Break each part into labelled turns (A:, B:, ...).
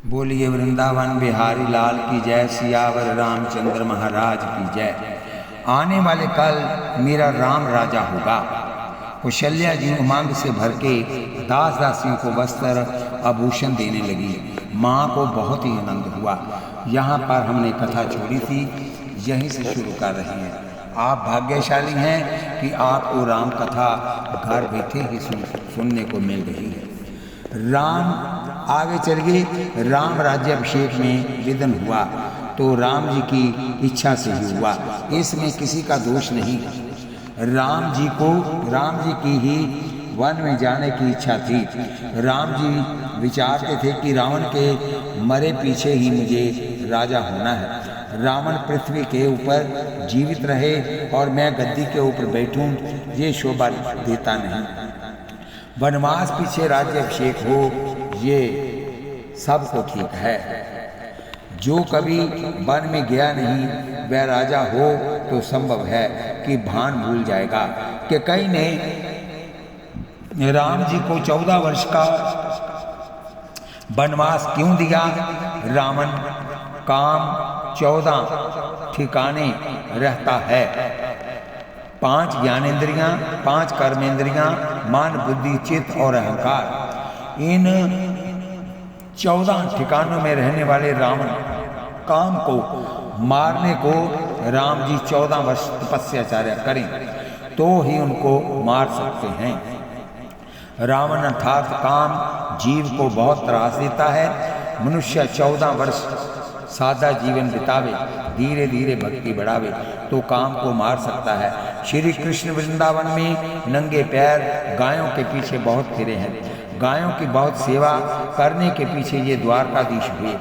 A: बोलिए वृंदावन बिहारी लाल की जय, सियावर रामचंद्र महाराज की जय। आने वाले कल मेरा राम राजा होगा। कौशल्या जी उमंग से भर के दास दासियों को वस्त्र आभूषण देने लगी। माँ को बहुत ही आनंद हुआ। यहाँ पर हमने कथा छोड़ी थी, यहीं से शुरू कर रहे हैं। आप भाग्यशाली हैं कि आपको राम कथा घर बैठे ही सुनने को मिल रही है। राम आगे चल गए। राम राज्याभिषेक में विघ्न हुआ तो राम जी की इच्छा से ही हुआ, इसमें किसी का दोष नहीं। राम जी की ही वन में जाने की इच्छा थी। राम जी विचारते थे कि रावण के मरे पीछे ही मुझे राजा होना है। रावण पृथ्वी के ऊपर जीवित रहे और मैं गद्दी के ऊपर बैठूं, ये शोभा देता नहीं। वनवास पीछे राज्याभिषेक हो, ये सबको ठीक है। जो कभी वन में गया नहीं वह राजा हो तो संभव है कि भान भूल जाएगा। कि कई ने राम जी को 14 वर्ष का वनवास क्यों दिया? रावण काम 14 ठिकाने रहता है। 5 ज्ञानेंद्रियां, 5 कर्मेंद्रियां, मान बुद्धि चित्त और अहंकार। इन 14 ठिकानों में रहने वाले रावण काम को मारने को राम जी 14 वर्ष तपस्याचार्य करें तो ही उनको मार सकते हैं। रावण अर्थात काम जीव को बहुत त्रास देता है। मनुष्य 14 वर्ष सादा जीवन बितावे, धीरे धीरे भक्ति बढ़ावे तो काम को मार सकता है। श्री कृष्ण वृंदावन में नंगे पैर गायों के पीछे बहुत फिरे हैं। गायों की बहुत सेवा करने के पीछे ये द्वारकाधीश हुए।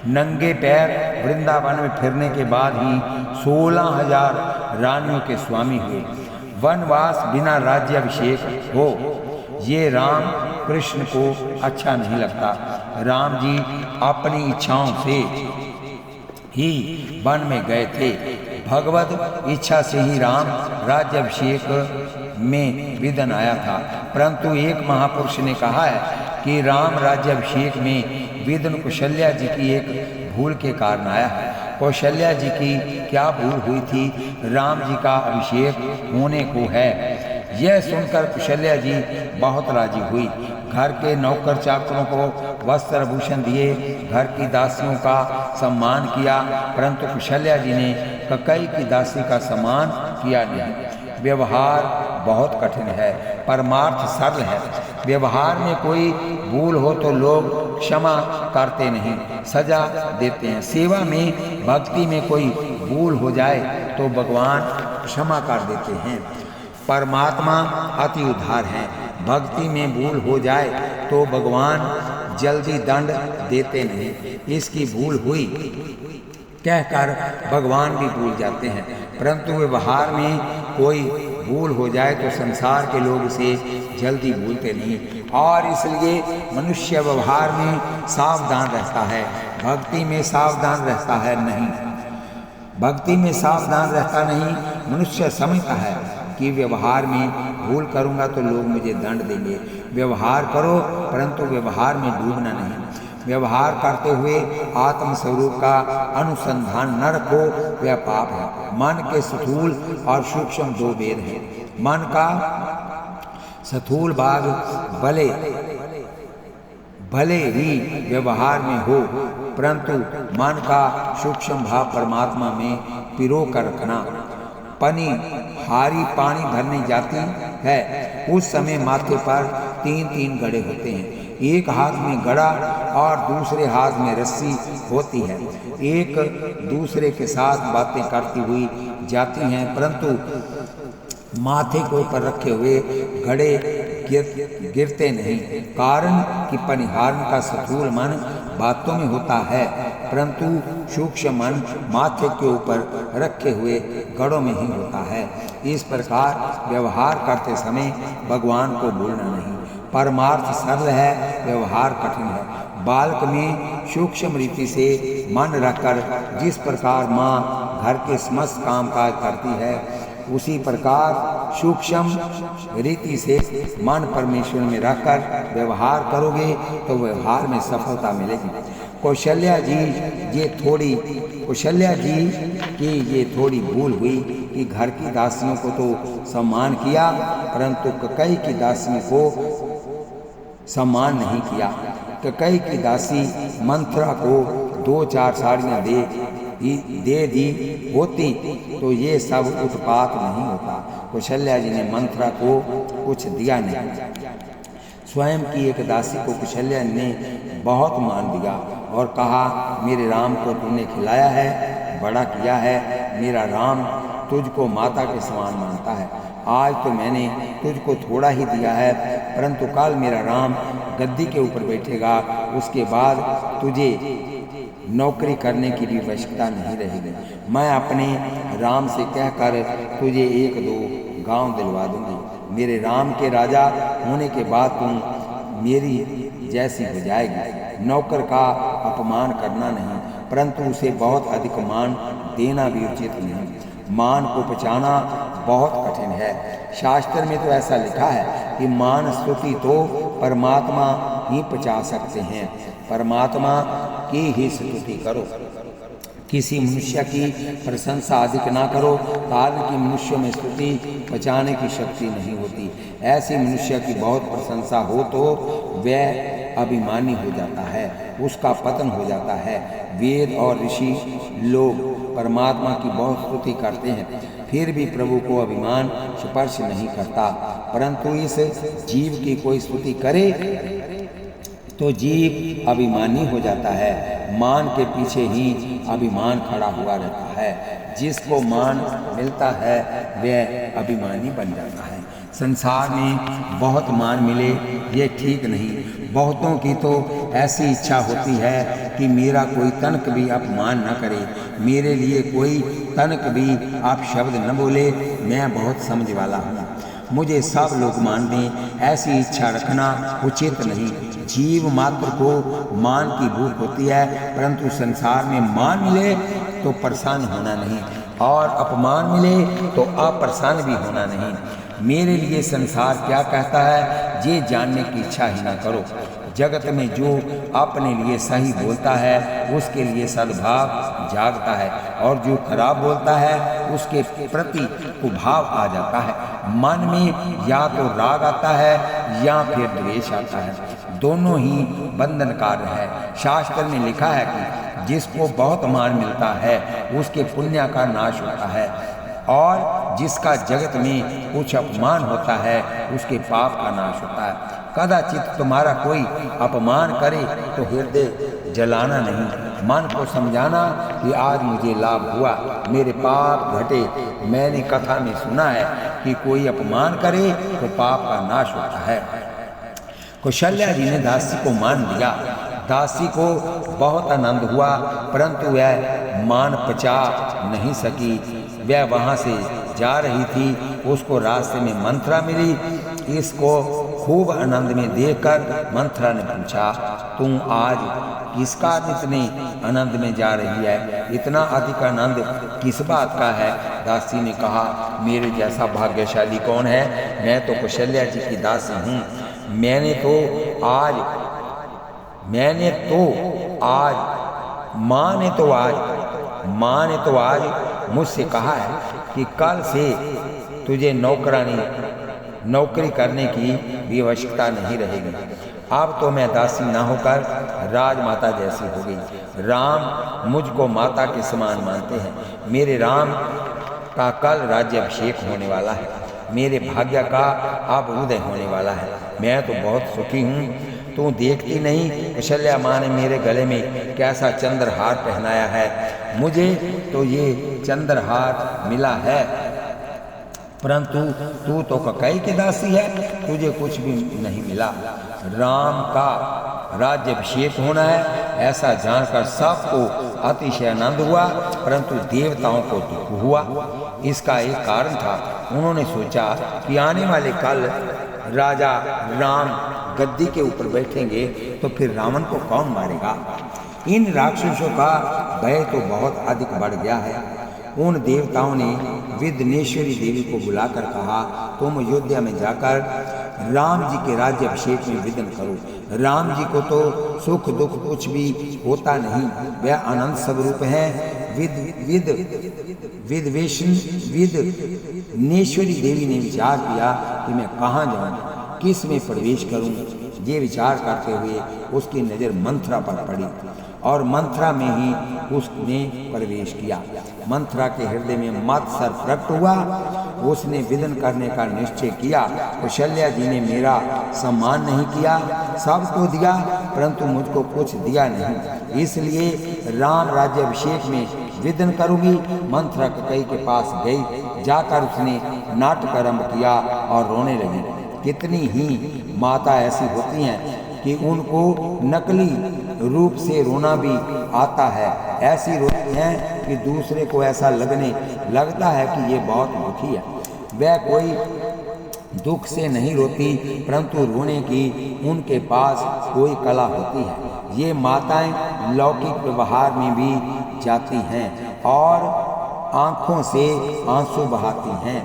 A: नंगे पैर वृंदावन में फिरने के बाद ही 16,000 रानियों के स्वामी हुए। वनवास बिना राज्याभिषेक हो, ये राम कृष्ण को अच्छा नहीं लगता। राम जी अपनी इच्छाओं से ही वन में गए थे। भगवत इच्छा से ही राम राज्याभिषेक में विघ्न आया था। परंतु एक महापुरुष ने कहा है कि राम राज्याभिषेक में विघ्न कौशल्या जी की एक भूल के कारण आया है। कौशल्या जी की क्या भूल हुई थी? राम जी का अभिषेक होने को है। यह सुनकर कौशल्या जी बहुत राजी हुई। घर के नौकर चाकरों को वस्त्र आभूषण दिए, घर की दासियों का सम्मान किया। परंतु कौशल्या जी ने ककई की दासी का सम्मान किया नहीं। व्यवहार बहुत कठिन है, परमार्थ सरल है। व्यवहार में कोई भूल हो तो लोग क्षमा करते नहीं, सजा देते हैं। सेवा में, भक्ति में कोई भूल हो जाए तो भगवान क्षमा कर देते हैं। परमात्मा अति उदार है। भक्ति में भूल हो जाए तो भगवान जल्दी दंड देते नहीं। इसकी भूल हुई कहकर भगवान भी भूल जाते हैं। परंतु व्यवहार में कोई भूल हो जाए तो संसार के लोग इसे जल्दी भूलते नहीं, और इसलिए मनुष्य व्यवहार में सावधान रहता है, भक्ति में सावधान रहता है नहीं। भक्ति में सावधान रहता नहीं। मनुष्य समझता है कि व्यवहार में भूल करूंगा तो लोग मुझे दंड देंगे। व्यवहार करो परंतु व्यवहार में डूबना नहीं। व्यवहार करते हुए आत्मस्वरूप का अनुसंधान न रखो, वह पाप है। मन के स्थूल और सूक्ष्म 2 भेद हैं। मन का स्थूल भाग भले ही व्यवहार में हो, परंतु मन का सूक्ष्म भाव परमात्मा में पिरो कर रखना। पनी हारी पानी भरने जाती है, उस समय माथे पर 3-3 घड़े होते हैं। एक हाथ में घड़ा और दूसरे हाथ में रस्सी होती है। एक दूसरे के साथ बातें करती हुई जाती हैं, परंतु माथे के ऊपर रखे हुए घड़े गिरते नहीं। कारण कि पनिहारन का स्थूल मन बातों में होता है, परंतु सूक्ष्म मन माथे के ऊपर रखे हुए घड़ों में ही होता है। इस प्रकार व्यवहार करते समय भगवान को भूलना नहीं। परमार्थ सरल है, व्यवहार कठिन है। बालक में सूक्ष्म रीति से मन रखकर जिस प्रकार माँ घर के समस्त काम काज करती है, उसी प्रकार सूक्ष्म रीति से मन परमेश्वर में रखकर व्यवहार करोगे तो व्यवहार में सफलता मिलेगी। कौशल्या जी की ये थोड़ी भूल हुई कि घर की दासियों को तो सम्मान किया, परंतु कैकेयी की दासियों को सम्मान नहीं किया। कैकेयी की दासी मंथरा को 2-4 साड़ियाँ दे दी होती तो ये सब उत्पात नहीं होता। कौशल्या जी ने मंथरा को कुछ दिया नहीं। स्वयं की एक दासी को कौशल्या ने बहुत मान दिया और कहा, मेरे राम को तूने खिलाया है, बड़ा किया है। मेरा राम तुझको माता के समान मानता है। आज तो मैंने तुझको थोड़ा ही दिया है, परंतु कल मेरा राम गद्दी के ऊपर बैठेगा, उसके बाद तुझे नौकरी करने की भी आवश्यकता नहीं रहेगी। मैं अपने राम से कहकर तुझे 1-2 गांव दिलवा दूंगी। मेरे राम के राजा होने के बाद तुम मेरी जैसी हो जाएगी। नौकर का अपमान करना नहीं, परंतु उसे बहुत अधिक मान देना भी उचित नहीं। मान को पचाना बहुत कठिन है। शास्त्र में तो ऐसा लिखा है कि मान स्तुति तो परमात्मा ही पचा सकते हैं। परमात्मा की ही स्तुति करो, किसी मनुष्य की प्रशंसा अधिक ना करो, कारण कि मनुष्यों में स्तुति पचाने की शक्ति नहीं होती। ऐसी मनुष्य की बहुत प्रशंसा हो तो वह अभिमानी हो जाता है, उसका पतन हो जाता है। वेद और ऋषि लोग परमात्मा की बहुत स्तुति करते हैं, फिर भी प्रभु को अभिमान स्पर्श नहीं करता। परंतु इस जीव की कोई स्तुति करे तो जीव अभिमानी हो जाता है। मान के पीछे ही अभिमान खड़ा हुआ रहता है। जिसको मान मिलता है वह अभिमानी बन जाता है। संसार में बहुत मान मिले ये ठीक नहीं। बहुतों की तो ऐसी इच्छा होती है कि मेरा कोई तनक भी अपमान न करे, मेरे लिए कोई तनक भी आप शब्द न बोले, मैं बहुत समझ वाला हूँ, मुझे सब लोग मान दें। ऐसी इच्छा रखना उचित नहीं। जीव मात्र को मान की भूख होती है, परंतु संसार में मान मिले तो प्रसन्न होना नहीं और अपमान मिले तो अप्रसन्न भी होना नहीं। मेरे लिए संसार क्या कहता है ये जानने की इच्छा ही ना करो। जगत में जो अपने लिए सही बोलता है उसके लिए सद्भाव जागता है, और जो खराब बोलता है उसके प्रति कुभाव आ जाता है। मन में या तो राग आता है या फिर द्वेष आता है। दोनों ही बंधनकार है। शास्त्र में लिखा है कि जिसको बहुत मान मिलता है उसके पुण्य का नाश होता है, और जिसका जगत में कुछ अपमान होता है उसके पाप का नाश होता है। कदाचित तुम्हारा कोई अपमान करे तो हृदय जलाना नहीं, मन को समझाना कि आज मुझे लाभ हुआ, मेरे पाप घटे। मैंने कथा में सुना है कि कोई अपमान करे तो पाप का नाश होता है। कौशल्या जी ने दासी को मान दिया। दासी को बहुत आनंद हुआ, परंतु वह मान पचा नहीं सकी। वह वहाँ से जा रही थी, उसको रास्ते में मंथरा मिली। इसको खूब आनंद में देखकर मंथरा ने पूछा, तुम आज किसका इतने आनंद में जा रही है? इतना अधिक आनंद किस बात का है? दासी ने कहा, मेरे जैसा भाग्यशाली कौन है? मैं तो कौशल्या जी की दासी हूँ। मैंने तो आज मुझसे कहा है कि कल से तुझे नौकरी करने की भी आवश्यकता नहीं रहेगी। अब तो मैं दासी ना होकर राजमाता जैसी हो गई। राम मुझको माता के समान मानते हैं। मेरे राम का कल राज्याभिषेक होने वाला है। मेरे भाग्य का अब उदय होने वाला है। मैं तो बहुत सुखी हूँ। तू देखती नहीं कौशल्या माँ ने मेरे गले में कैसा चंद्रहार पहनाया है? मुझे तो ये चंद्रहार मिला है, परंतु तू तो कैकेयी की दासी है, तुझे कुछ भी नहीं मिला। राम का राज्याभिषेक होना है ऐसा जानकर सबको अतिशय आनंद हुआ, परंतु देवताओं को दुख हुआ। इसका एक कारण था। उन्होंने सोचा कि आने वाले कल राजा राम गद्दी के ऊपर बैठेंगे तो फिर रावण को कौन मारेगा? इन राक्षसों का भय तो बहुत अधिक बढ़ गया है। उन देवताओं ने विघ्नेश्वरी देवी को बुलाकर कहा, तुम अयोध्या में जाकर राम जी के राज्याभिषेक में विघ्न करो। राम जी को तो सुख दुख कुछ भी होता नहीं, वह आनंद स्वरूप है। विदनेश्वरी देवी ने विचार किया कि मैं कहाँ जाऊँ, किस में प्रवेश करूँ। ये विचार करते हुए उसकी नज़र मंथरा पर पड़ी और मंथरा में ही उसने प्रवेश किया। मंथरा के हृदय में मत्सर प्रकट हुआ। उसने विदन करने का निश्चय किया। कौशल्या जी ने मेरा सम्मान नहीं किया, सबको दिया परंतु मुझको कुछ दिया नहीं, इसलिए राम राज्याभिषेक में विदन करूंगी। मंथरा कई के पास गई, जाकर उसने नाटक आरंभ किया और रोने लगी। कितनी ही माता ऐसी होती हैं कि उनको नकली रूप से रोना भी आता है। ऐसी रोती हैं कि दूसरे को ऐसा लगता है कि ये बहुत दुखी है। वह कोई दुख से नहीं रोती, परंतु रोने की उनके पास कोई कला होती है। ये माताएं लौकिक व्यवहार में भी जाती हैं और आंखों से आंसू बहाती हैं।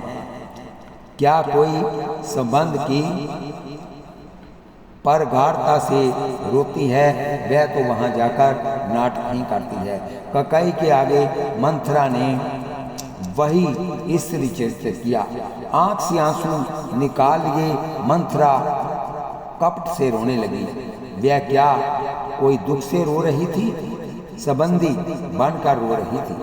A: क्या कोई संबंध की परगाढ़ता से रोती है, वह तो वहाँ जाकर नाटक ही करती है। ककई के आगे मंथरा ने वही स्त्री चरित्र किया। आंख से आंसू निकाल लिए मंथरा कपट से रोने लगी। वह क्या कोई दुख से रो रही थी, संबंधी बनकर रो रही थी।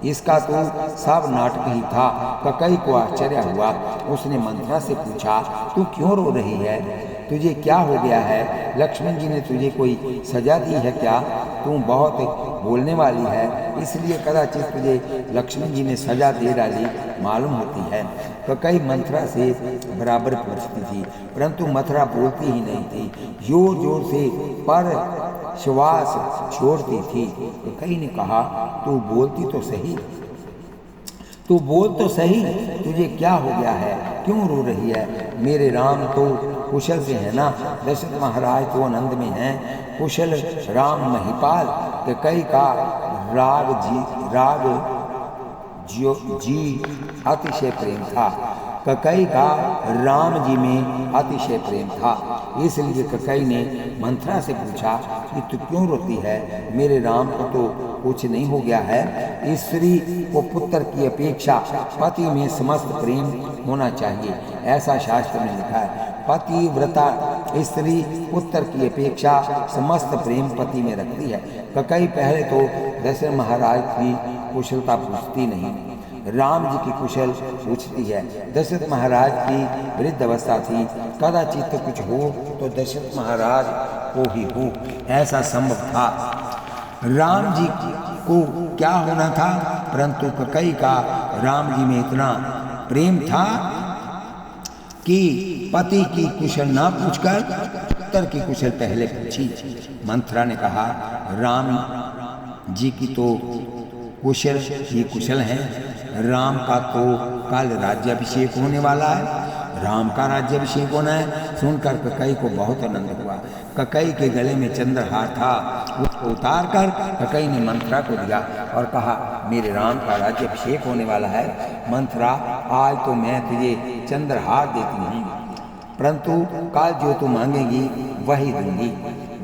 A: इसका तो सब नाटक ही था। ककई को आश्चर्य हुआ। उसने मंथरा से पूछा, तू क्यों रो रही है, तुझे क्या हो गया है? लक्ष्मण जी ने तुझे कोई सजा दी है क्या? तू बहुत बोलने वाली है, इसलिए कदाचित तुझे लक्ष्मण जी ने सजा दे डाली मालूम होती है। ककई मंथरा से बराबर पूछती थी, परंतु मंथरा बोलती ही नहीं थी, जोर जोर से पर श्वास छोड़ती थी। ककई ने कहा, तू बोलती तो सही, तू बोल तो सही, तुझे क्या हो गया है, क्यों रो रही है? मेरे राम तो कुशल से है ना? दशरथ महाराज तो आनंद में हैं, कुशल राम महिपाल। ककई का राग जी अतिशय प्रेम था। ककई का राम जी में अतिशय प्रेम था, इसलिए ककई ने मंथरा से पूछा कि तू क्यों रोती है? मेरे राम को तो कुछ नहीं हो गया है। स्त्री को पुत्र की अपेक्षा पति में समस्त प्रेम होना चाहिए, ऐसा शास्त्र में लिखा है। पतिव्रता स्त्री पुत्र की अपेक्षा समस्त प्रेम पति में रखती है। ककई पहले तो दशरथ महाराज की कुशलता पूछती नहीं, राम जी की कुशल पूछती है। दशरथ महाराज की वृद्ध अवस्था थी, कदाचित कुछ हो तो दशरथ महाराज को ही हो, ऐसा संभव था। राम जी को क्या होना था, परंतु ककई का राम जी में इतना प्रेम था कि पति की कुशल ना पूछकर पुत्र की कुशल पहले पूछी। मंथरा ने कहा, राम जी की तो कुशल ही कुशल है। राम का तो कल राज्याभिषेक होने वाला है, राम का राज्याभिषेक होना है। सुनकर ककई को बहुत आनंद हुआ। ककई के गले में चंद्रहार था, उसको उतार कर ककई ने मंथरा को दिया और कहा, मेरे राम का राज्याभिषेक होने वाला है। मंथरा, आज तो मैं तुझे चंद्रहार देती हूँ, परंतु कल जो तू मांगेगी वही दूंगी।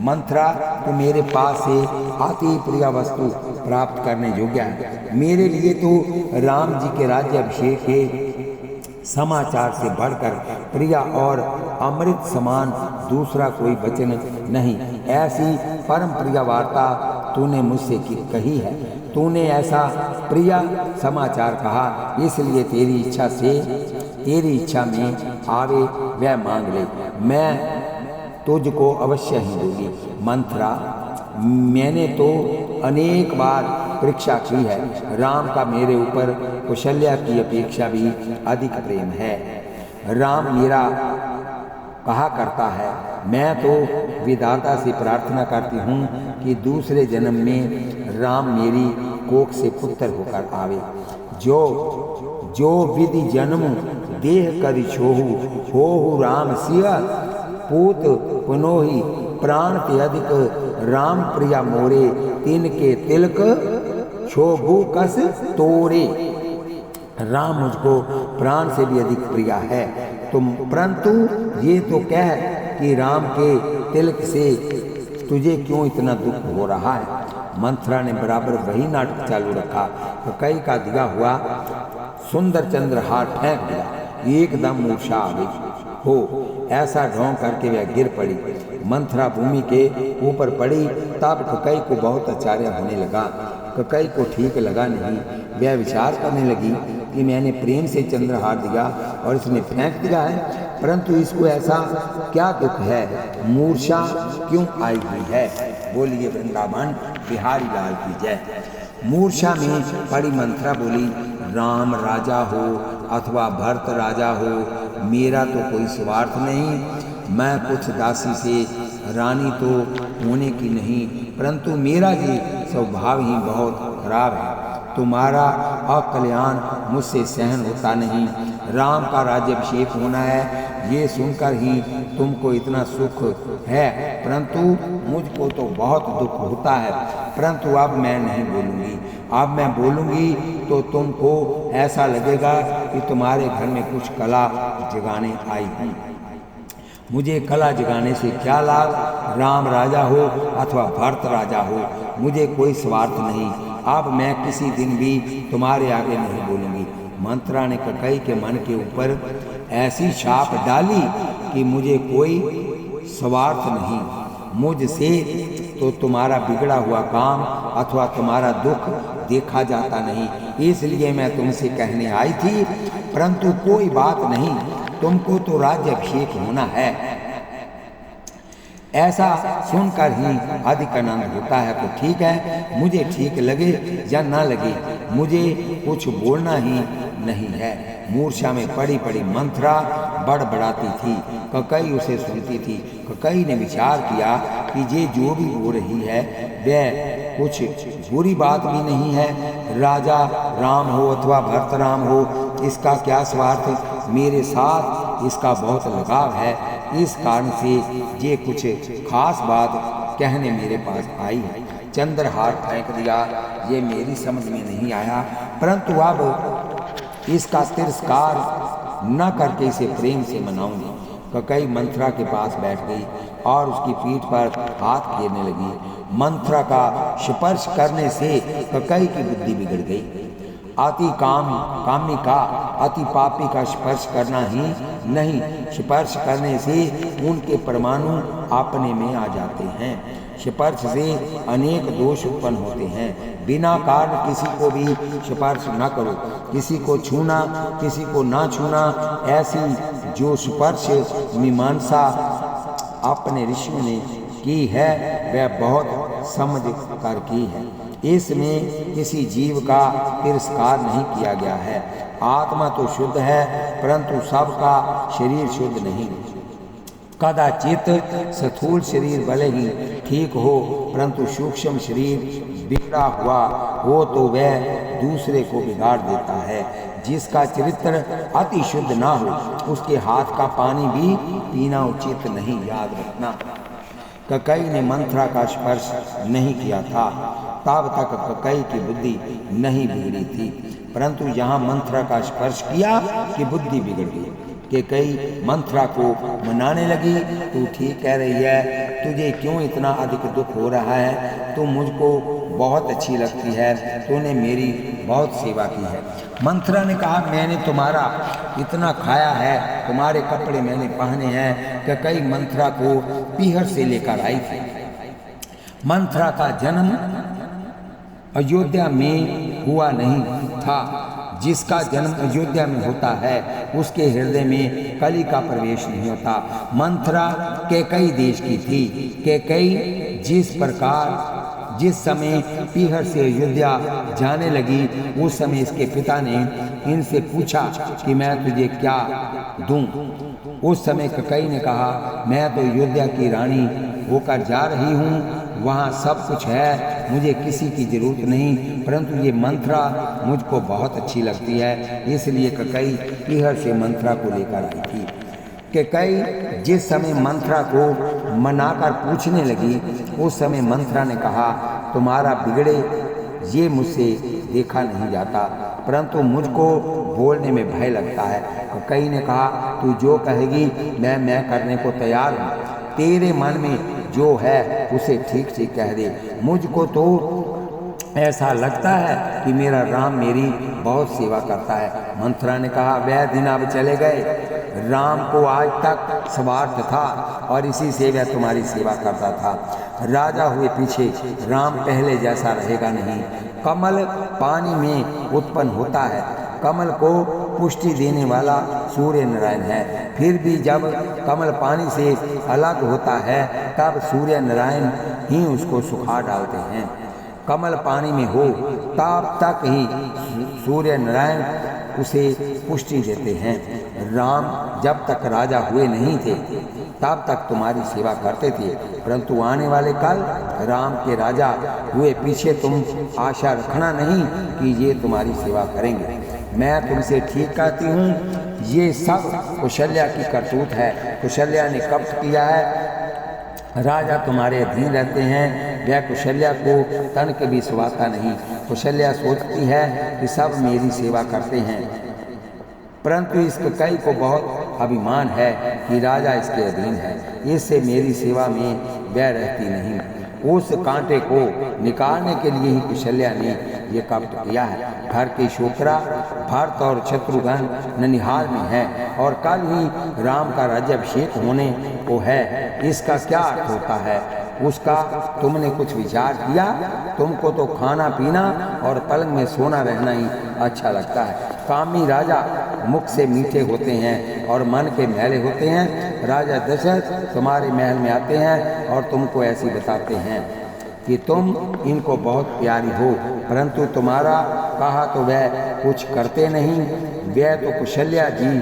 A: मंथरा, तू मेरे पास से अति प्रिय वस्तु प्राप्त करने योग्य है। मेरे लिए तो राम जी के राज्याभिषेक के समाचार से बढ़कर प्रिय और अमृत समान दूसरा कोई वचन नहीं। ऐसी परम प्रिय वार्ता तूने मुझसे कही है। तूने ऐसा प्रिय समाचार कहा, इसलिए तेरी इच्छा में आवे वह मांग ले, मैं तुझको अवश्य ही दूंगी। मंथरा, मैंने तो अनेक बार परीक्षा की है, राम का मेरे ऊपर कौशल्या की अपेक्षा भी अधिक प्रेम है। राम मेरा कहा करता है, मैं तो विधाता से प्रार्थना करती हूँ कि दूसरे जन्म में राम मेरी कोख से पुत्र होकर आवे। जो विधि जन्म देह करि छोहु, होहु राम सिया पूत पुनोहि, प्राण ते अधिक राम प्रिया मोरे, तिनके तिलक शोभु कस तोरे। राम मुझको प्राण से भी अधिक प्रिय है। तुम परंतु ये तो कह कि राम के तिलक से तुझे क्यों इतना दुख हो रहा है? मंथरा ने बराबर वही नाटक चालू रखा। ककई का दिया हुआ सुंदर चंद्रहार फेंक दिया, एकदम मूर्छा आ गई हो ऐसा ढोंग करके वह गिर पड़ी। मंथरा भूमि के ऊपर पड़ी। तब ककई को बहुत आश्चर्य होने लगा। ककई को ठीक लगा नहीं। वह विचार करने लगी कि मैंने प्रेम से चंद्रहार दिया और इसने फेंक दिया है, परंतु इसको ऐसा क्या दुख है, मूर्छा क्यों आई हुई है? बोलिए वृंदावन बिहारी लाल की जय। मूर्छा में पड़ी मंथरा बोली, राम राजा हो अथवा भरत राजा हो, मेरा तो कोई स्वार्थ नहीं। मैं कुछ दासी से रानी तो होने की नहीं, परंतु मेरा ये स्वभाव ही बहुत खराब है। तुम्हारा अकल्याण मुझसे सहन होता नहीं। राम का राज्याभिषेक होना है, ये सुनकर ही तुमको इतना सुख है, परंतु मुझको तो बहुत दुख होता है। परंतु अब मैं नहीं बोलूँगी। अब मैं बोलूँगी तो तुमको ऐसा लगेगा कि तुम्हारे घर में कुछ कला जगाने आई हूँ। मुझे कला जगाने से क्या लाभ? राम राजा हो अथवा भरत राजा हो, मुझे कोई स्वार्थ नहीं। अब मैं किसी दिन भी तुम्हारे आगे नहीं बोलूँगी। मंथरा ने ककई के मन के ऊपर ऐसी छाप डाली कि मुझे कोई स्वार्थ नहीं, मुझसे तो तुम्हारा बिगड़ा हुआ काम अथवा तुम्हारा दुख देखा जाता नहीं, इसलिए मैं तुमसे कहने आई थी। परंतु कोई बात नहीं, तुमको तो राज्याभिषेक होना है। ऐसा सुनकर ही अधिक आनंद होता है तो ठीक है, मुझे ठीक लगे या ना लगे, मुझे कुछ बोलना ही नहीं है। मूर्छा में पड़ी पड़ी मंथरा बड़बड़ाती थी। ककई उसे सुनती थी। ककई ने विचार किया कि ये जो भी हो रही है वह कुछ बुरी बात भी नहीं है। राजा राम हो अथवा भरत राम हो, इसका क्या स्वार्थ? मेरे साथ इसका बहुत लगाव है, इस कारण से ये कुछ खास बात कहने मेरे पास आई है। चंद्रहार फेंक दिया, ये मेरी समझ में नहीं आया, परंतु अब इसका तिरस्कार न करके इसे प्रेम से मनाऊंगी। ककई मंथरा के पास बैठ गई और उसकी पीठ पर हाथ फेरने लगी। मंथरा का स्पर्श करने से ककई की बुद्धि बिगड़ गई। अति कामी का अति पापी का स्पर्श करना ही नहीं, स्पर्श करने से उनके परमाणु अपने में आ जाते हैं। स्पर्श से अनेक दोष उत्पन्न होते हैं। बिना कारण किसी को भी स्पर्श न करो, किसी को छूना, किसी को ना छूना, ऐसी जो स्पर्श मीमांसा अपने ऋषियों ने की है वह बहुत समझ कर की है। इसमें किसी जीव का तिरस्कार नहीं किया गया है। आत्मा तो शुद्ध है, परंतु सबका शरीर शुद्ध नहीं। कदाचित स्थूल शरीर भले ही ठीक हो, परंतु सूक्ष्म शरीर बिगड़ा हुआ हो तो वह दूसरे को बिगाड़ देता है। जिसका चरित्र अति शुद्ध ना हो, उसके हाथ का पानी भी पीना उचित नहीं, याद रखना। ककई ने मंथरा का स्पर्श नहीं किया था, तब तक ककई की बुद्धि नहीं बिगड़ी थी, परंतु यहाँ मंथरा का स्पर्श किया कि बुद्धि बिगड़ गई। ककई मंथरा को मनाने लगी, तू ठीक कह रही है, तुझे क्यों इतना अधिक दुख हो रहा है? तू मुझको बहुत अच्छी लगती है, तूने मेरी बहुत सेवा की है। मंथरा ने कहा, मैंने तुम्हारा इतना खाया है, तुम्हारे कपड़े मैंने पहने हैं। ककई मंथरा को पीहर से लेकर आई थी। मंथरा का जन्म अयोध्या में हुआ नहीं था। जिसका जन्म अयोध्या में होता है उसके हृदय में कली का प्रवेश नहीं होता। मंथरा कैकई देश की थी। कैकई जिस समय पीहर से अयोध्या जाने लगी, उस समय इसके पिता ने इनसे पूछा कि मैं तुझे क्या दूं। उस समय ककई ने कहा, मैं तो अयोध्या की रानी होकर जा रही हूँ, वहाँ सब कुछ है, मुझे किसी की जरूरत नहीं, परंतु ये मंथरा मुझको बहुत अच्छी लगती है, इसलिए ककई पीहर से मंथरा को लेकर आई थी। कैकई जिस समय मंथरा को मनाकर पूछने लगी, उस समय मंथरा ने कहा, तुम्हारा बिगड़े ये मुझसे देखा नहीं जाता, परंतु मुझको बोलने में भय लगता है। कैकई ने कहा, तू जो कहेगी मैं करने को तैयार हूँ। तेरे मन में जो है उसे ठीक ठीक कह दे। मुझको तो ऐसा लगता है कि मेरा राम मेरी बहुत सेवा करता है। मंथरा ने कहा, वह दिन अब चले गए। राम को आज तक स्वार्थ था और इसी से वह तुम्हारी सेवा करता था। राजा हुए पीछे राम पहले जैसा रहेगा नहीं। कमल पानी में उत्पन्न होता है। कमल को पुष्टि देने वाला सूर्य नारायण है। फिर भी जब कमल पानी से अलग होता है तब सूर्य नारायण ही उसको सुखा डालते हैं। कमल पानी में हो तब तक ही सूर्य नारायण उसे पुष्टि देते हैं। राम जब तक राजा हुए नहीं थे तब तक तुम्हारी सेवा करते थे, परंतु आने वाले कल राम के राजा हुए पीछे तुम आशा रखना नहीं कि ये तुम्हारी सेवा करेंगे। मैं तुमसे ठीक कहती हूँ, ये सब कौशल्या की करतूत है। कौशल्या ने कपट किया है। राजा तुम्हारे अधीन रहते हैं, वह कौशल्या को तनिक भी सुहाता नहीं। कौशल्या सोचती है कि सब मेरी सेवा करते हैं, परंतु इस कई को बहुत अभिमान है कि राजा इसके अधीन है, इससे मेरी सेवा में वह रहती नहीं। उस कांटे को निकालने के लिए ही कौशल्या ने ये कपट किया है। घर के छोकरा भरत और शत्रुघ्न ननिहाल में है और कल ही राम का राज्याभिषेक होने को है। इसका क्या अर्थ होता है उसका तुमने कुछ विचार किया? तुमको तो खाना पीना और पलंग में सोना रहना ही अच्छा लगता है। कामी राजा मुख से मीठे होते हैं और मन के मैले होते हैं। राजा दशरथ तुम्हारे महल में आते हैं और तुमको ऐसी बताते हैं कि तुम इनको बहुत प्यारी हो, परंतु तुम्हारा कहा तो वह कुछ करते नहीं। वह तो कौशल्या जी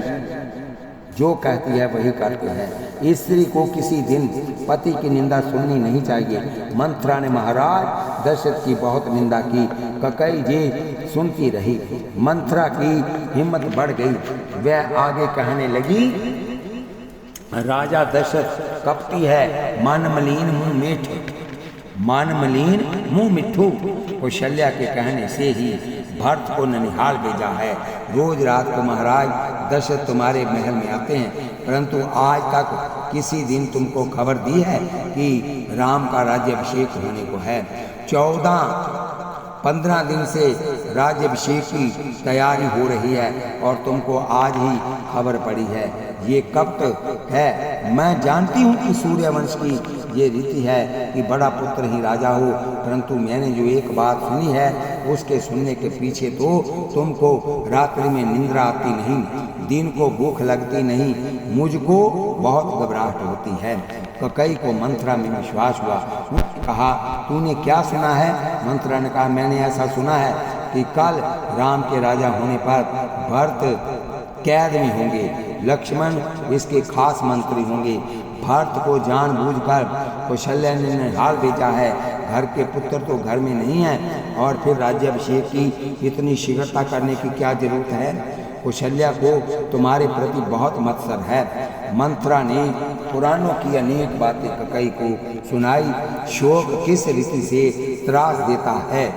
A: जो कहती है वही करते हैं। स्त्री को किसी दिन पति की निंदा सुननी नहीं चाहिए। मंथरा ने महाराज दशरथ की बहुत निंदा की। ककई जी सुनती रही। मंथरा की हिम्मत बढ़ गई। वह आगे कहने लगी, राजा दशरथ कपटी है, मन मलिन मुंह मीठे, मन मलिन मुंह मिठू। कौशल्या के कहने से ही भरत को ननिहाल भेजा है। रोज रात को महाराज दशरथ तुम्हारे महल में आते हैं, परंतु आज तक किसी दिन तुमको खबर दी है कि राम का राज्याभिषेक होने को है। 14-15 दिन से राज्याभिषेक की तैयारी हो रही है और तुमको आज ही खबर पड़ी है। ये कपट है। मैं जानती हूँ कि सूर्यवंश की ये रीति है कि बड़ा पुत्र ही राजा हो, परंतु मैंने जो एक बात सुनी है उसके सुनने के पीछे तो तुमको रात्रि में निंद्रा आती नहीं, दिन को भूख लगती नहीं, मुझको बहुत घबराहट होती है। ककई को मंथरा में विश्वास हुआ। कहा, तूने क्या सुना है? मंथरा ने कहा, मैंने ऐसा सुना है कि कल राम के राजा होने पर भरत कैद में होंगे, लक्ष्मण इसके खास मंत्री होंगे। भरत को जानबूझकर कौशल्या ने ननिहाल भेजा है। घर के पुत्र तो घर में नहीं है और फिर राज्याभिषेक की इतनी शीघ्रता करने की क्या जरूरत है? कौशल्या को तुम्हारे प्रति बहुत मत्सर है। मंथरा ने पुराणों की अनेक बातें ककई को सुनाई। शोक किस रीति से त्रास देता है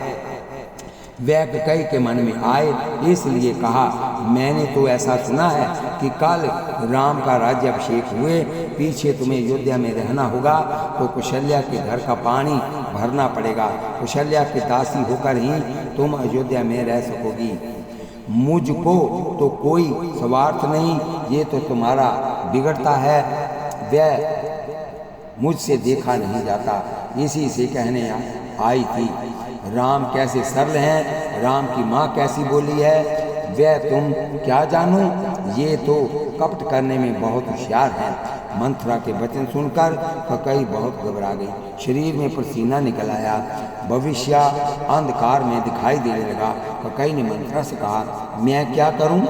A: वह ककई के मन में आए, इसलिए कहा, मैंने तो ऐसा सुना है कि कल राम का राज्याभिषेक हुए पीछे तुम्हें अयोध्या में रहना होगा, तो कौशल्या के घर का पानी भरना पड़ेगा। कौशल्या की दासी होकर ही तुम अयोध्या में रह सकोगी। मुझको तो कोई स्वार्थ नहीं, ये तो तुम्हारा बिगड़ता है, वह मुझसे देखा नहीं जाता, इसी से कहने आई थी। राम कैसे सरल हैं, राम की माँ कैसी बोली है, वह तुम क्या जानो, ये तो कपट करने में बहुत होशियार है। मंथरा के वचन सुनकर ककई बहुत घबरा गई, शरीर में पसीना निकल आया, भविष्य अंधकार में दिखाई देने लगा। ककई ने मंथरा से कहा, मैं क्या करूं?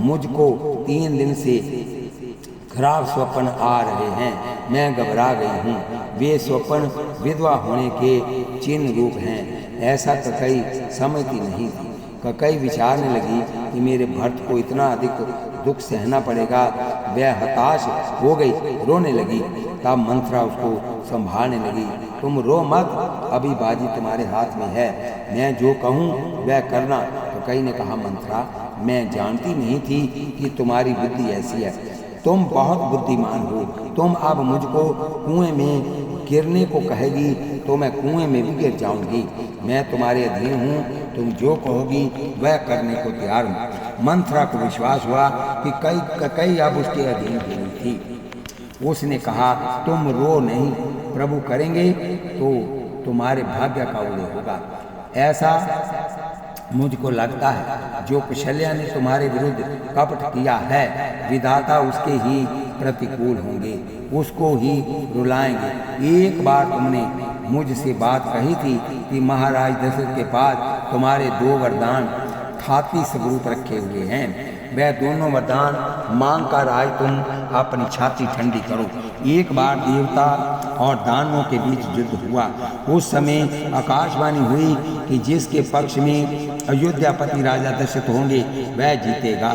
A: मुझको 3 दिन से खराब स्वप्न आ रहे हैं, मैं घबरा गई हूँ। वे स्वप्न विधवा होने के चिन्ह रूप हैं, ऐसा ककई समझती नहीं थी। ककई विचारने लगी कि मेरे भरत को इतना अधिक दुख सहना पड़ेगा। वह हताश हो गई, रोने लगी। तब मंथरा उसको संभालने लगी। तुम रो मत, अभी बाजी तुम्हारे हाथ में है, मैं जो कहूँ वह करना। ककई ने कहा, मंथरा, मैं जानती नहीं थी कि तुम्हारी बुद्धि ऐसी है। तुम बहुत बुद्धिमान हो। तुम अब मुझको कुएं में गिरने को कहेगी तो मैं कुएं में भी गिर जाऊंगी। मैं तुम्हारे अधीन हूँ, तुम जो कहोगी वह करने को तैयार हूँ। मंथरा को विश्वास हुआ कि कई अब उसके अधीन हुई थी। उसने कहा, तुम रो नहीं, प्रभु करेंगे तो तुम्हारे भाग्य का उदय होगा। ऐसा मुझको लगता है जो कौशल्या ने तुम्हारे विरुद्ध कपट किया है, विधाता उसके ही प्रतिकूल होंगे, उसको ही रुलाएंगे। एक बार तुमने मुझसे बात कही थी कि महाराज दशरथ के पास तुम्हारे 2 वरदान खाती सबूत रखे हुए हैं। वह दोनों वरदान मांग कर आज तुम अपनी छाती ठंडी करो। एक बार देवता और दानवों के बीच युद्ध हुआ। उस समय आकाशवाणी हुई कि जिसके पक्ष में अयोध्यापति राजा दशरथ होंगे वह जीतेगा।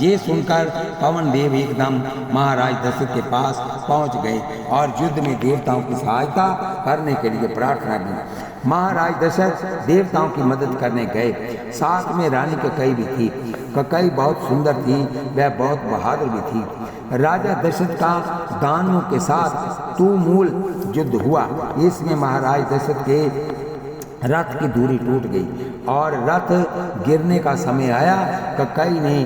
A: ये सुनकर पवन देव एकदम महाराज दशरथ के पास पहुंच गए और युद्ध में देवताओं की सहायता करने के लिए प्रार्थना की। महाराज दशरथ देवताओं की मदद करने गए। साथ में रानी ककई भी थी। ककई बहुत सुंदर थी, वह बहुत बहादुर भी थी। राजा दशरथ का दानवों के साथ तुमुल युद्ध हुआ। इसमें महाराज दशरथ के रथ की धुरी टूट गई और रथ गिरने का समय आया। ककई ने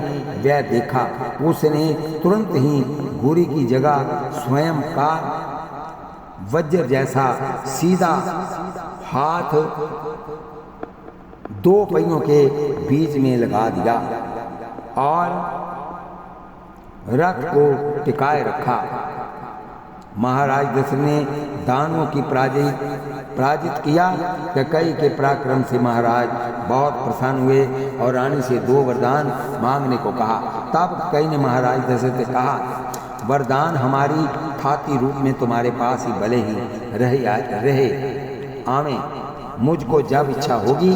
A: वह देखा। उसने तुरंत ही घुरी की जगह स्वयं का वज्र जैसा सीधा हाथ 2 पहियों के बीच में लगा दिया और रथ को टिकाए रखा। महाराज दशरथ ने दानवों की पराजित किया। ककई के पराक्रम से महाराज बहुत प्रसन्न हुए और रानी से 2 वरदान मांगने को कहा। तब ककई ने महाराज दशरथ से कहा, वरदान हमारी खाती रूप में तुम्हारे पास ही भले ही रहे आवे। मुझको जब इच्छा होगी,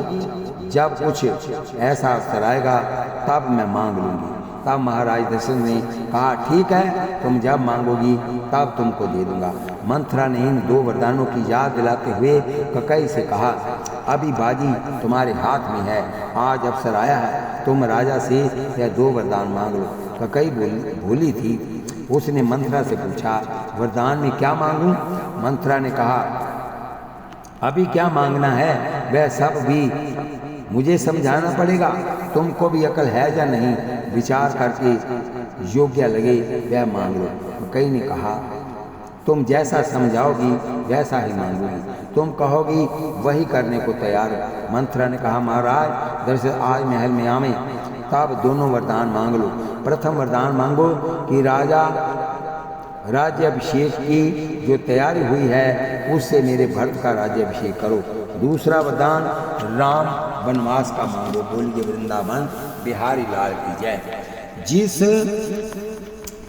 A: जब कुछ ऐसा अवसर आएगा तब मैं मांग लूँगी। तब महाराज दशरथ ने कहा, ठीक है, तुम जब मांगोगी तब तुमको दे दूंगा। मंथरा ने इन 2 वरदानों की याद दिलाते हुए ककई से कहा, अभी बाजी तुम्हारे हाथ में है, आज अवसर आया है, तुम राजा से यह 2 वरदान मांग लो। ककई भूली थी। उसने मंथरा से पूछा, वरदान में क्या मांगूं? मंथरा ने कहा, अभी क्या मांगना है वह सब भी मुझे समझाना पड़ेगा। तुमको भी अकल है या नहीं, विचार करके योग्य लगे वह मांग लो। कई ने कहा, तुम जैसा समझाओगी वैसा ही मांगूंगी, तुम कहोगी वही करने को तैयार हो। मंथरा ने कहा, महाराज दरअसल आज महल में आवे तब दोनों वरदान मांग लो। प्रथम वरदान मांगो कि राज्याभिषेक की जो तैयारी हुई है उससे मेरे भरत का राज्याभिषेक करो। दूसरा वरदान राम वनवास का मांगो। बोलिए वृंदावन बिहारी लाल की जय। जिस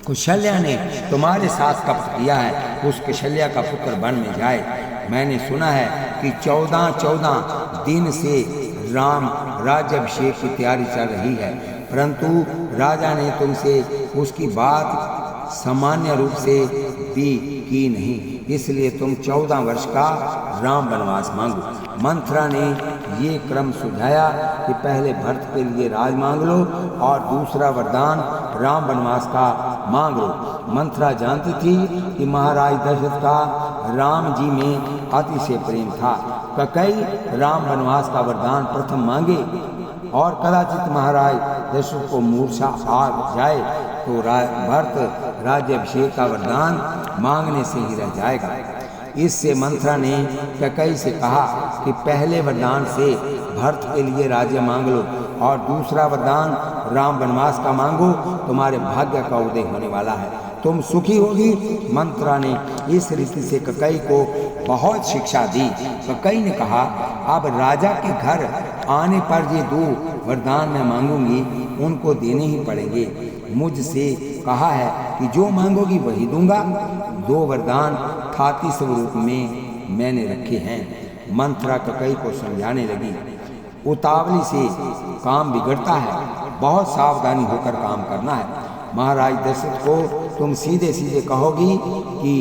A: कौशल्या ने तुम्हारे साथ कपट किया है उस कौशल्या का पुत्र वन में जाए। मैंने सुना है कि 14 दिन से राम राज्याभिषेक की तैयारी चल रही है, परंतु राजा ने तुमसे उसकी बात सामान्य रूप से भी की नहीं, इसलिए तुम 14 वर्ष का राम वनवास मांगो। मंथरा ने ये क्रम सुझाया कि पहले भरत के लिए राज मांग लो और दूसरा वरदान राम वनवास का मांग लो। मंथरा जानती थी कि महाराज दशरथ का राम जी में अतिशय प्रेम था। ककई राम वनवास का वरदान प्रथम मांगे और कदाचित महाराज दशरथ को मूर्छा आ जाए तो भरत राज्याभिषेक का वरदान मांगने से ही रह जाएगा। इससे मंथरा ने ककई से कहा कि पहले वरदान से भरत के लिए राज्य मांग लो और दूसरा वरदान राम वनवास का मांगो, तुम्हारे भाग्य का उदय होने वाला है, तुम सुखी होगी। मंथरा ने इस रीति से ककई को बहुत शिक्षा दी। ककई ने कहा, अब राजा के घर आने पर ये 2 वरदान मैं मांगूंगी, उनको देने ही पड़ेंगे। मुझसे कहा है कि जो मांगोगी वही दूंगा। 2 वरदान खाती स्वरूप में मैंने रखे हैं। मंथरा ककई को समझाने लगी, उतावली से काम बिगड़ता है, बहुत सावधानी होकर काम करना है। महाराज दशरथ को तुम सीधे सीधे कहोगी कि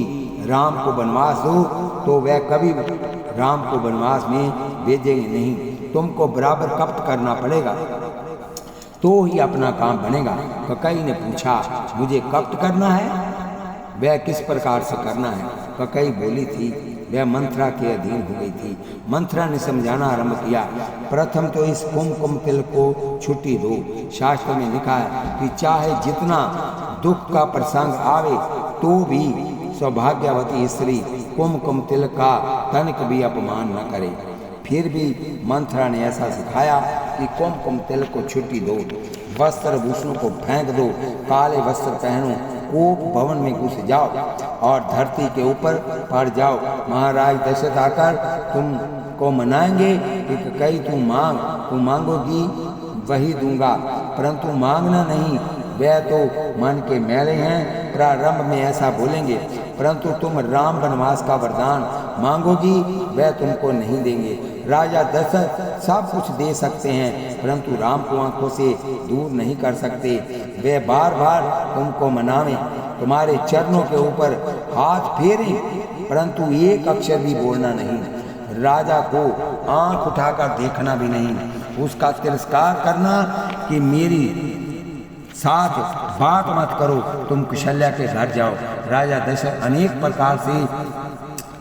A: राम को वनवास दो तो वह कभी राम को वनवास में भेजेंगे नहीं, तुमको बराबर कपट करना पड़ेगा। तो ही अपना काम बनेगा। ककई ने पूछा, मुझे कपट करना है, वह किस प्रकार से करना है? ककई बोली थी, वह मंथरा के अधीन हो गई थी। मंथरा ने समझाना आरंभ किया, प्रथम तो इस कुमकुम तिलक को छुट्टी दो। शास्त्र में लिखा है कि चाहे जितना दुख का प्रसंग आवे तो भी सौभाग्यवती स्त्री कुमकुम तिलक का तनिक भी अपमान न करे। फिर भी मंथरा ने ऐसा सिखाया कि कुमकुम तिलक को छुट्टी दो, वस्त्र भूषणों को फेंक दो, काले वस्त्र पहनो, कोप भवन में घुस जाओ और धरती के ऊपर पड़ जाओ। महाराज दशरथ आकर तुमको मनाएंगे कि कई तुम मांगोगी वही दूंगा, परंतु मांगना नहीं, वह तो मन के मैले हैं। प्रारंभ में ऐसा बोलेंगे, परंतु तुम राम वनवास का वरदान मांगोगी, वह तुमको नहीं देंगे। राजा दशरथ सब कुछ दे सकते हैं, परंतु राम को आंखों से दूर नहीं कर सकते। वे बार बार तुमको मनावें, तुम्हारे चरणों के ऊपर हाथ फेरें, परंतु एक अक्षर भी बोलना नहीं। राजा को आंख उठाकर देखना भी नहीं, उसका तिरस्कार करना कि मेरी साथ बात मत करो, तुम कुशल्या के घर जाओ। राजा दशरथ अनेक प्रकार से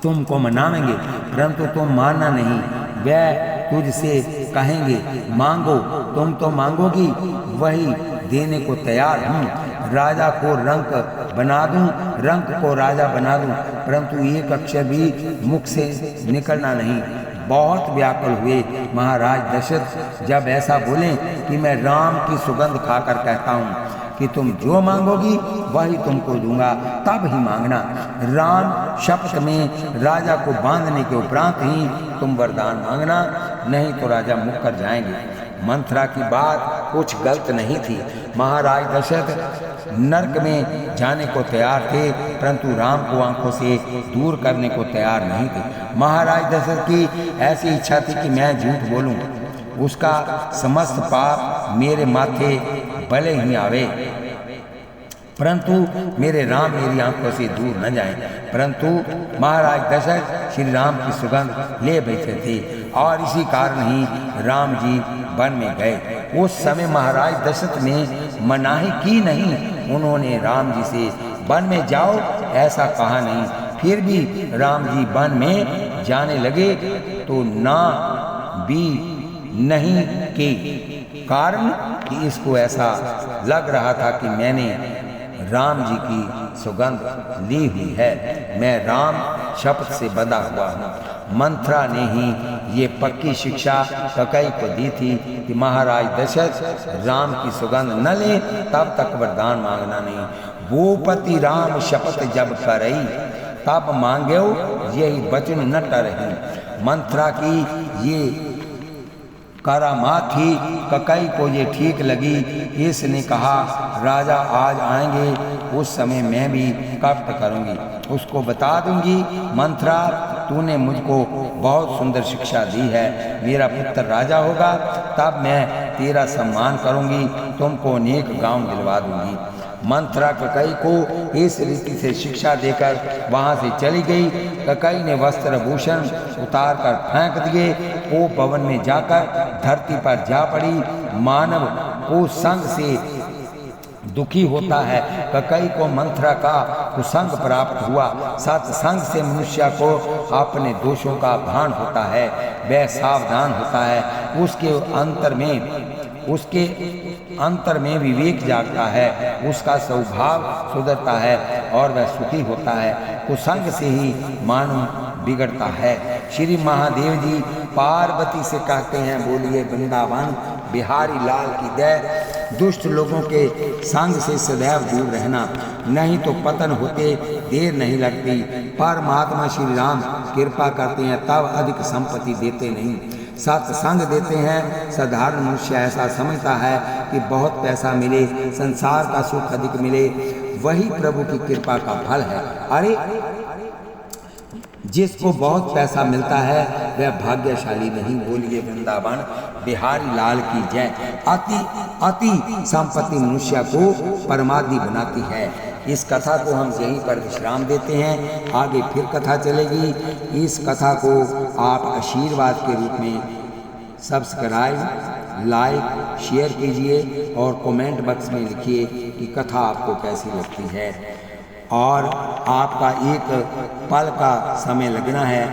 A: तुमको मनावेंगे, परंतु तुम मानना नहीं। वह तुझसे कहेंगे मांगो, तुम तो मांगोगी, वही देने को तैयार हूँ। राजा को रंक बना दूँ, रंक को राजा बना दूँ, परंतु एक अक्षर भी मुख से निकलना नहीं। बहुत व्याकुल हुए महाराज दशरथ जब ऐसा बोलें कि मैं राम की सुगंध खाकर कहता हूँ कि तुम जो मांगोगी वही तुमको दूंगा, तब ही मांगना। राम शपथ में राजा को बांधने के उपरांत ही तुम वरदान मांगना, नहीं तो राजा मुकर जाएंगे। मंथरा की बात कुछ गलत नहीं थी। महाराज दशरथ नरक में जाने को तैयार थे, परंतु राम को आंखों से दूर करने को तैयार नहीं थे। महाराज दशरथ की ऐसी इच्छा थी कि मैं झूठ बोलूं, उसका समस्त पाप मेरे माथे भले ही आवे, परंतु मेरे राम मेरी आंखों से दूर न जाएं। परंतु महाराज दशरथ श्री राम की सुगंध ले बैठे थे और इसी कारण ही राम जी वन में गए। उस समय महाराज दशरथ ने मनाही की नहीं, उन्होंने राम जी से वन में जाओ ऐसा कहा नहीं। फिर भी राम जी वन में जाने लगे तो ना भी नहीं के कारण कि इसको ऐसा लग रहा था कि मैंने राम जी की सुगंध ली हुई है, मैं राम शपथ से बंधा हुआ हूँ। मंथरा ने ही ये पक्की शिक्षा ककई को दी थी कि महाराज दशरथ राम की सुगंध न ले तब तक वरदान मांगना नहीं। वो पति राम शपथ जब करई तब मांगो यही वचन न टरही। मंथरा की ये करामात थी, ककई को ये ठीक लगी। इसने कहा राजा आज आएंगे, उस समय मैं भी कपट करूंगी, उसको बता दूंगी मंथरा तूने मुझको बहुत सुंदर शिक्षा दी है, मेरा पुत्र राजा होगा तब मैं तेरा सम्मान करूंगी, तुमको अनेक गांव दिलवा दूंगी। मंथरा ककई को इस रीति से शिक्षा देकर वहां से चली गई। ककई ने वस्त्र भूषण उतार कर फेंक दिए, वो भवन में जाकर धरती पर जा पड़ी। मानव को संग से दुखी होता है, ककई को मंथरा का कुसंग प्राप्त हुआ। सत्संग से मनुष्य को अपने दोषों का भान होता है, वह सावधान होता है, उसके अंतर में विवेक जागता है, उसका स्वभाव सुधरता है और वह सुखी होता है। कुसंग से ही मानव बिगड़ता है। श्री महादेव जी पार्वती से कहते हैं, बोलिए वृंदावन बिहारी लाल की जय। दुष्ट लोगों के संग से सदैव दूर रहना, नहीं तो पतन होते देर नहीं लगती। परमात्मा श्री राम कृपा करते हैं तब अधिक संपत्ति देते नहीं, सत्संग देते हैं। साधारण मनुष्य ऐसा समझता है कि बहुत पैसा मिले, संसार का सुख अधिक मिले, वही प्रभु की कृपा का फल है। अरे जिसको बहुत पैसा मिलता है वह भाग्यशाली नहीं। बोलिए वृंदावन बिहारी लाल की जय। अति संपत्ति मनुष्य को परमादि बनाती है। इस कथा को हम यहीं पर विश्राम देते हैं, आगे फिर कथा चलेगी। इस कथा को आप आशीर्वाद के रूप में सब्सक्राइब, लाइक, शेयर कीजिए और कमेंट बॉक्स में लिखिए कि कथा आपको कैसी लगती है। और आपका एक पल का समय लगना है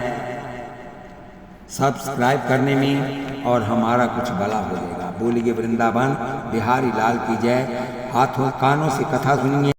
A: सब्सक्राइब करने में और हमारा कुछ भला हो जाएगा। बोलिए वृंदावन बिहारी लाल की जय। हाथों कानों से कथा सुनिए।